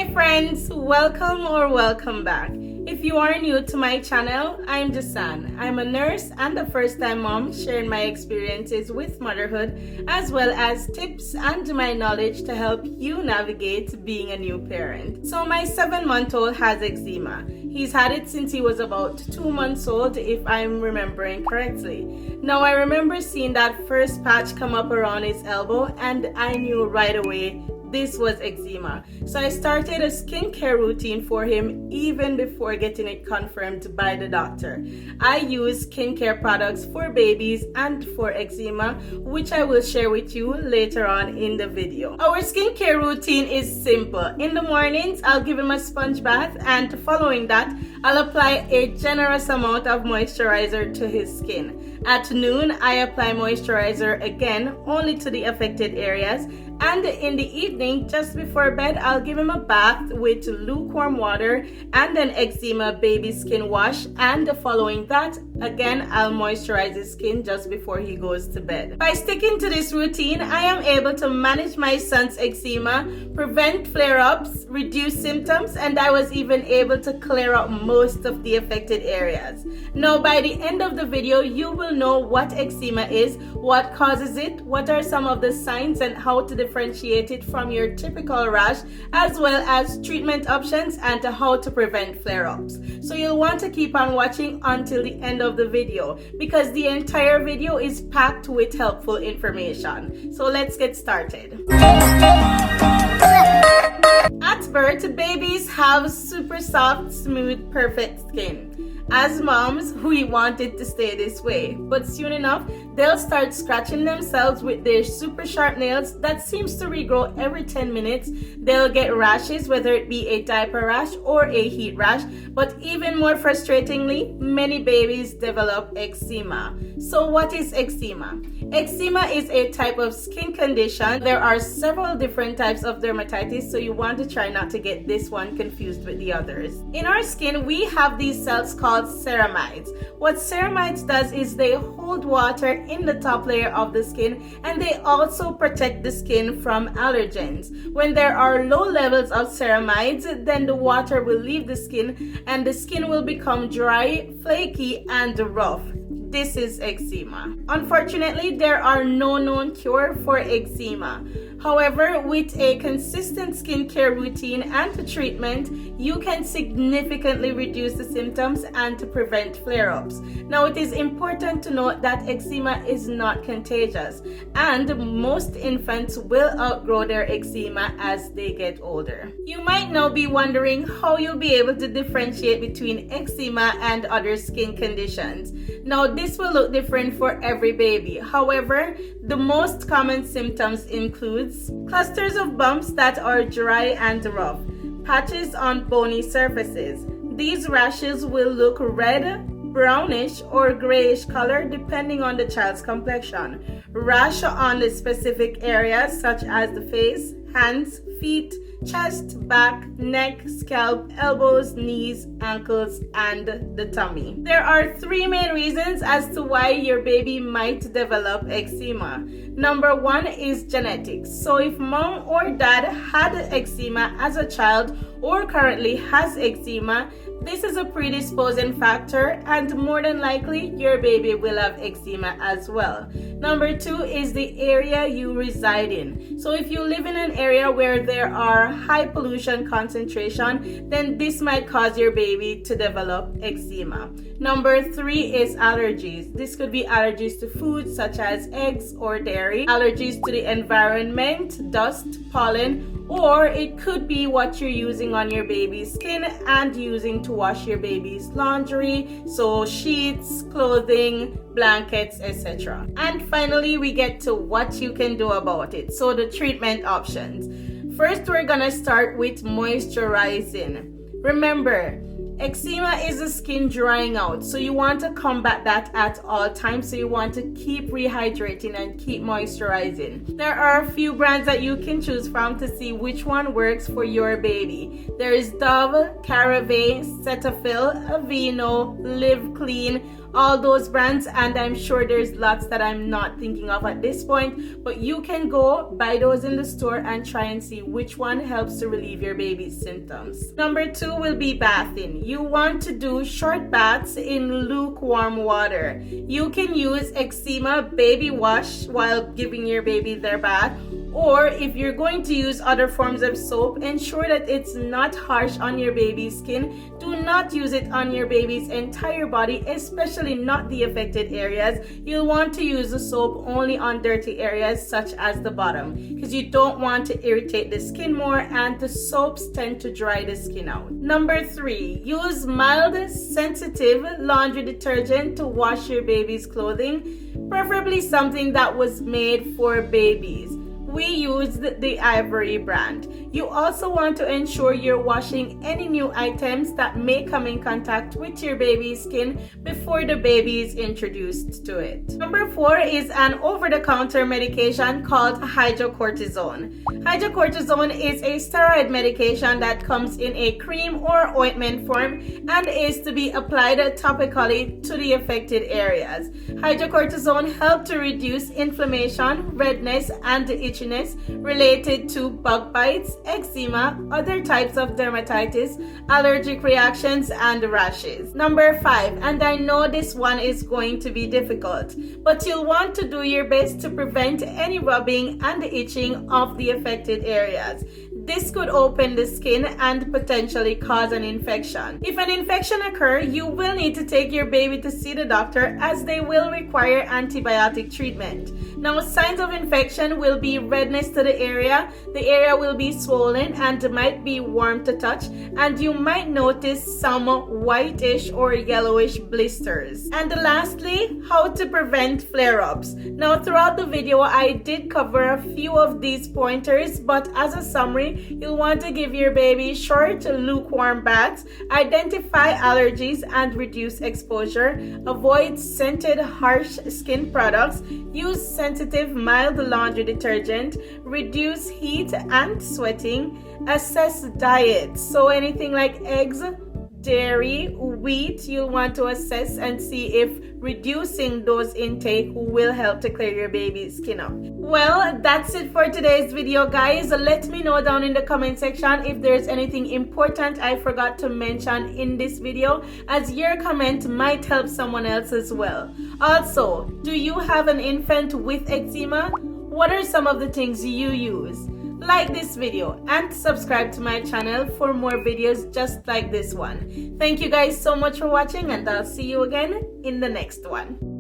Hi friends, welcome back. If you are new to my channel, I'm Jasan. I'm a nurse and a first-time mom sharing my experiences with motherhood as well as tips and my knowledge to help you navigate being a new parent. So my 7-month-old has eczema. He's had it since he was about 2 months old if I'm remembering correctly. Now I remember seeing that first patch come up around his elbow and I knew right away this was eczema. So I started a skincare routine for him even before getting it confirmed by the doctor. I use skincare products for babies and for eczema, which I will share with you later on in the video. Our skincare routine is simple. In the mornings, I'll give him a sponge bath, and following that, I'll apply a generous amount of moisturizer to his skin. At noon, I apply moisturizer again, only to the affected areas. And in the evening, just before bed, I'll give him a bath with lukewarm water and an eczema baby skin wash. And following that, again, I'll moisturize his skin just before he goes to bed. By sticking to this routine, I am able to manage my son's eczema, prevent flare-ups, reduce symptoms, and I was even able to clear up most of the affected areas. Now, by the end of the video, you will know what eczema is, what causes it, what are some of the signs, and how to differentiate it from your typical rash, as well as treatment options and how to prevent flare-ups. So you'll want to keep on watching until the end of the video because the entire video is packed with helpful information. So let's get started. At birth, babies have super soft, smooth, perfect skin. As moms, we want it to stay this way, but soon enough, they'll start scratching themselves with their super sharp nails that seems to regrow every 10 minutes. They'll get rashes, whether it be a diaper rash or a heat rash, but even more frustratingly, many babies develop eczema. So what is eczema? Eczema is a type of skin condition. There are several different types of dermatitis, so you want to try not to get this one confused with the others. In our skin, we have these cells called ceramides. What ceramides does is they hold water in the top layer of the skin, and they also protect the skin from allergens. When there are low levels of ceramides, then the water will leave the skin and the skin will become dry, flaky, and rough. This is eczema. Unfortunately, there are no known cure for eczema. However, with a consistent skincare routine and treatment, you can significantly reduce the symptoms and to prevent flare-ups. Now, it is important to note that eczema is not contagious, and most infants will outgrow their eczema as they get older. You might now be wondering how you'll be able to differentiate between eczema and other skin conditions. Now, this will look different for every baby. However, the most common symptoms include clusters of bumps that are dry and rough, patches on bony surfaces. These rashes will look red, brownish, or grayish color depending on the child's complexion. Rash on the specific areas such as the face, hands, feet, chest, back, neck, scalp, elbows, knees, ankles, and the tummy. There are 3 main reasons as to why your baby might develop eczema. Number 1 is genetics. So if mom or dad had eczema as a child or currently has eczema, this is a predisposing factor, and more than likely your baby will have eczema as well. Number 2 is the area you reside in. So if you live in an area where there are high pollution concentration, then this might cause your baby to develop eczema. Number 3 is allergies. This could be allergies to foods such as eggs or dairy, allergies to the environment, dust, pollen, or it could be what you're using on your baby's skin and using to wash your baby's laundry, so sheets, clothing, blankets, etc. And finally, we get to what you can do about it. So the treatment options. First, we're gonna start with moisturizing. Remember, eczema is the skin drying out, so you want to combat that at all times. So you want to keep rehydrating and keep moisturizing. There are a few brands that you can choose from to see which one works for your baby. There is Dove, CeraVe, Cetaphil, Aveeno, Live Clean, all those brands, and I'm sure there's lots that I'm not thinking of at this point, but you can go buy those in the store and try and see which one helps to relieve your baby's symptoms. Number 2 will be bathing. You want to do short baths in lukewarm water. You can use eczema baby wash while giving your baby their bath, or if you're going to use other forms of soap, ensure that it's not harsh on your baby's skin. Do not use it on your baby's entire body, especially not the affected areas. You'll want to use the soap only on dirty areas such as the bottom, because you don't want to irritate the skin more, and the soaps tend to dry the skin out. Number 3, use mild sensitive laundry detergent to wash your baby's clothing, preferably something that was made for babies. We used the Ivory brand. You also want to ensure you're washing any new items that may come in contact with your baby's skin before the baby is introduced to it. Number 4 is an over-the-counter medication called hydrocortisone. Hydrocortisone is a steroid medication that comes in a cream or ointment form and is to be applied topically to the affected areas. Hydrocortisone helps to reduce inflammation, redness, and itchiness related to bug bites, eczema, other types of dermatitis, allergic reactions, and rashes. Number 5, and I know this one is going to be difficult, but you'll want to do your best to prevent any rubbing and itching of the affected areas. This could open the skin and potentially cause an infection. If an infection occurs, you will need to take your baby to see the doctor, as they will require antibiotic treatment. Now, signs of infection will be redness to the area will be swollen and might be warm to touch, and you might notice some whitish or yellowish blisters. And lastly, how to prevent flare-ups. Now, throughout the video, I did cover a few of these pointers, but as a summary, you'll want to give your baby short, lukewarm baths, identify allergies and reduce exposure, avoid scented, harsh skin products, use sensitive, mild laundry detergent, reduce heat and sweating, assess diet. So anything like eggs, dairy, wheat, you'll want to assess and see if reducing those intake will help to clear your baby's skin up. Well, that's it for today's video, guys. Let me know down in the comment section if there's anything important I forgot to mention in this video, as your comment might help someone else as well. Also, do you have an infant with eczema? What are some of the things you use? Like this video and subscribe to my channel for more videos just like this one. Thank you guys so much for watching, and I'll see you again in the next one.